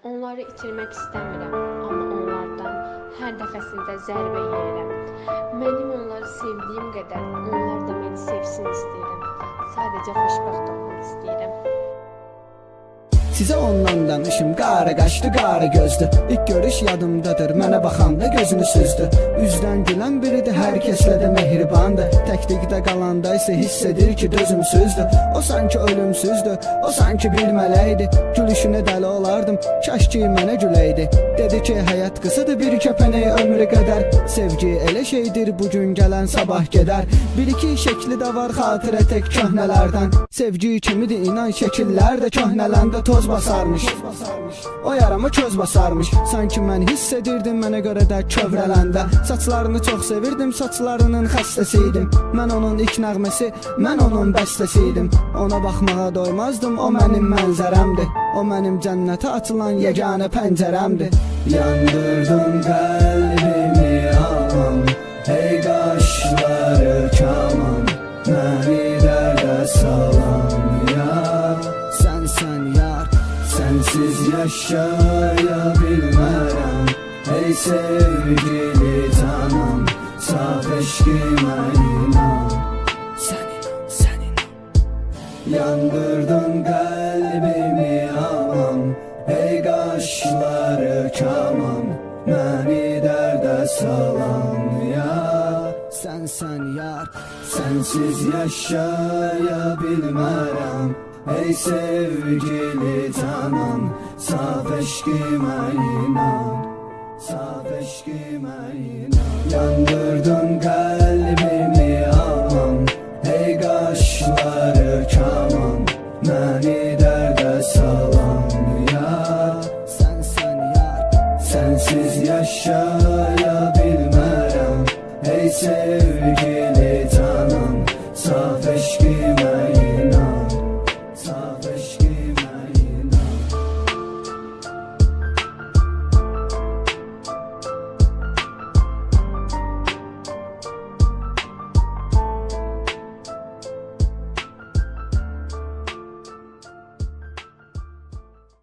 Onları itirmək istəmirəm, amma onlardan hər dəfəsində zərbə yeyirəm. Mənim onları sevdiyim qədər onlar da məni sevsin istəyirəm. Sadəcə xoşbəxt olmaq istəyirəm. Sizə ondan danışım, qara qaşlı, qara gözdü. İlk görüş yadımdadır, mənə baxanda gözünü süzdü. Üzdən gülən biridir, hər kəslə də mehribandır. Təklikdə qalanda isə hiss edir ki, dözümsüzdür. O sanki ölümsüzdür, o sanki bir mələkdir. Gülüşünə dəli olardım, kaş ki mənə güləydi. Dedi ki, həyat qısadır, bir kəpənək ömrü qədər. Sevgi elə şeydir, bugün gələn sabah gedər. Bir-iki şəkli də var, xatirə tək köhnələrdən. Sevgi kimidir, inan şəkillər də köhnələndə toz basarmış. O yaramı köz basarmış. Sanki mən hiss edirdim, mənə görə də kövrələndə. Saçlarını çox sevirdim, saçlarının xəstəsiydim. Mən onun ilk nəğməsi, mən onun bəstəsiydim. Ona baxmağa doymazdım, o mənim mənzərəmdir. O mənim cənnətə açılan yeganə pəncərəmdir. Yandırdın qəlbimi aman, ey qaşları kaman, məni dərdə salan yar. Sənsən yar, sənsiz yaşaya bilmərəm. Ey sevgili canım, saf eşqimə inan. Sən inan, sən inan. Yandırdın qəlbimi aman, ey qaşları kaman, məni dərdə salan yar. Sənsən yar, sənsiz yaşaya bilmərəm. Ey sevgili canım, saf eşqimə inan. Saf eşqimə inan. Yandırdın qəlbimi aman, ey qaşları kaman, məni dərdə salan yar. Sənsən yar, sənsiz yaşaya bilmərəm. Ey sevgili canım, saf eşqimə